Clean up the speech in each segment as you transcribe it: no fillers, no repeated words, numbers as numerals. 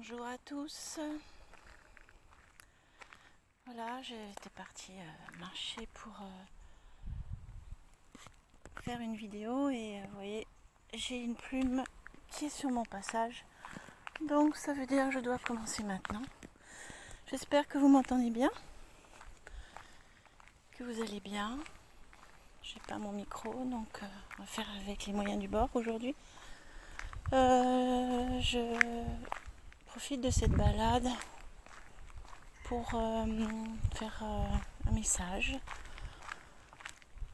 Bonjour à tous. Voilà, j'étais partie marcher pour faire une vidéo et vous voyez, j'ai une plume qui est sur mon passage. Donc ça veut dire que je dois commencer maintenant. J'espère que vous m'entendez bien, que vous allez bien. J'ai pas mon micro, donc on va faire avec les moyens du bord aujourd'hui. Je profite de cette balade pour faire un message.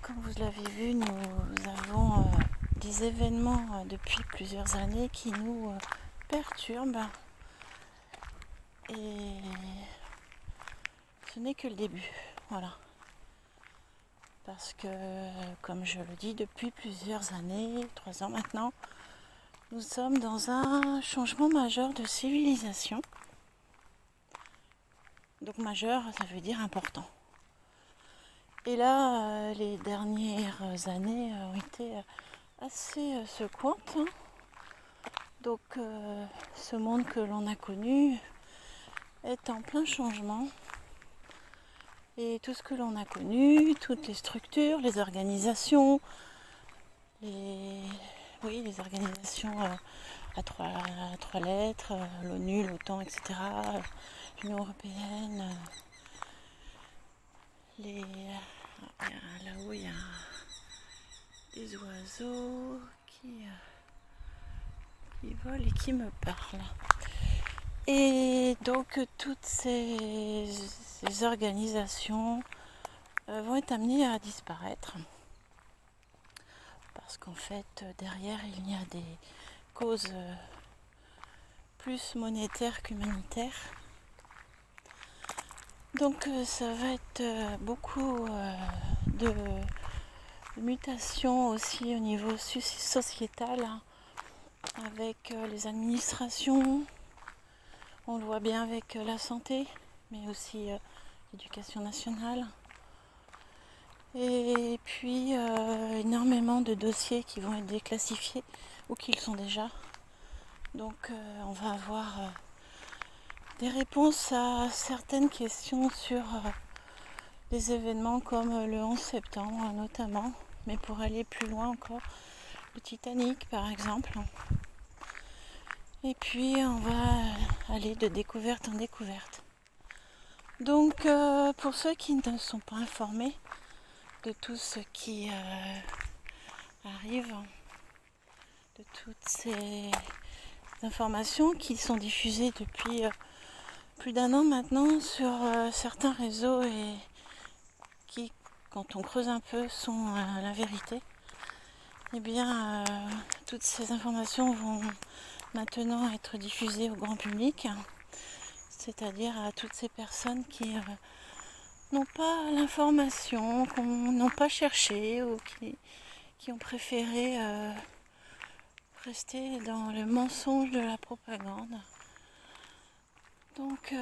Comme vous l'avez vu, nous avons des événements depuis plusieurs années qui nous perturbent et ce n'est que le début, voilà. Parce que, comme je le dis depuis plusieurs années, 3 ans maintenant, nous sommes dans un changement majeur de civilisation. Donc majeur, ça veut dire important. Et là, les dernières années ont été assez secouantes. Donc ce monde que l'on a connu est en plein changement. Et tout ce que l'on a connu, toutes les structures, les organisations, les organisations à trois lettres, l'ONU, l'OTAN, etc., l'Union européenne, là-haut il y a des oiseaux qui volent et qui me parlent. Et donc toutes ces organisations vont être amenées à disparaître. Parce qu'en fait, derrière, il y a des causes plus monétaires qu'humanitaires. Donc ça va être beaucoup de mutations aussi au niveau sociétal, hein, avec les administrations. On le voit bien avec la santé, mais aussi l'éducation nationale. Et puis énormément de dossiers qui vont être déclassifiés ou qui le sont déjà. Donc on va avoir des réponses à certaines questions sur des événements comme le 11 septembre notamment, mais pour aller plus loin encore, le Titanic par exemple. Et puis on va aller de découverte en découverte. Donc pour ceux qui ne sont pas informés de tout ce qui arrive, de toutes ces informations qui sont diffusées depuis plus d'1 an maintenant sur certains réseaux et qui, quand on creuse un peu, sont la vérité, eh bien toutes ces informations vont maintenant être diffusées au grand public, c'est-à-dire à toutes ces personnes qui n'ont pas l'information, qui n'ont pas cherché ou qui ont préféré rester dans le mensonge de la propagande. Donc il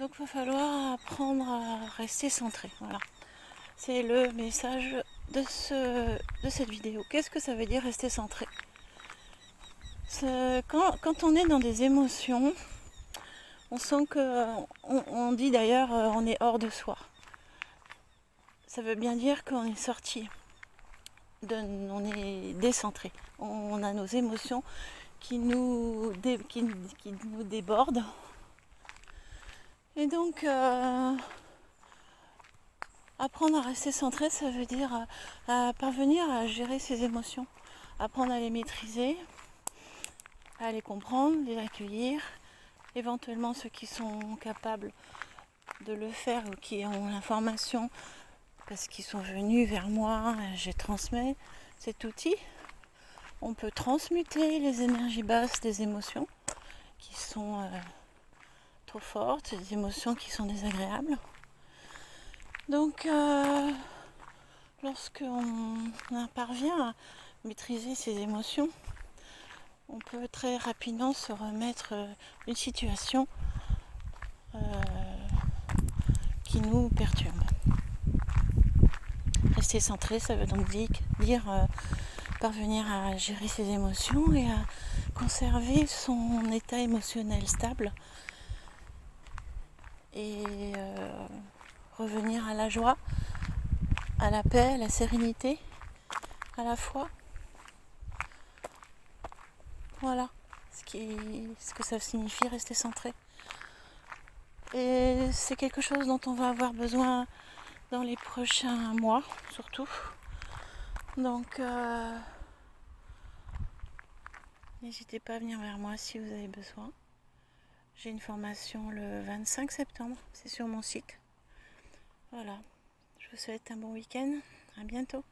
va falloir apprendre à rester centré. Voilà. C'est le message de cette vidéo. Qu'est-ce que ça veut dire rester centré ? Quand on est dans des émotions, on sent que, on dit d'ailleurs, on est hors de soi. Ça veut bien dire qu'on est sorti, on est décentré. On a nos émotions qui nous débordent. Et donc, apprendre à rester centré, ça veut dire à parvenir à gérer ses émotions, apprendre à les maîtriser, à les comprendre, les accueillir. Éventuellement ceux qui sont capables de le faire ou qui ont l'information parce qu'ils sont venus vers moi, je transmets cet outil. On peut transmuter les énergies basses des émotions qui sont trop fortes, des émotions qui sont désagréables. Donc lorsqu'on parvient à maîtriser ces émotions, on peut très rapidement se remettre une situation qui nous perturbe. Rester centré, ça veut donc dire parvenir à gérer ses émotions et à conserver son état émotionnel stable et revenir à la joie, à la paix, à la sérénité, à la foi. Voilà ce que ça signifie rester centré. Et c'est quelque chose dont on va avoir besoin dans les prochains mois, surtout. Donc, n'hésitez pas à venir vers moi si vous avez besoin. J'ai une formation le 25 septembre, c'est sur mon site. Voilà, je vous souhaite un bon week-end, à bientôt.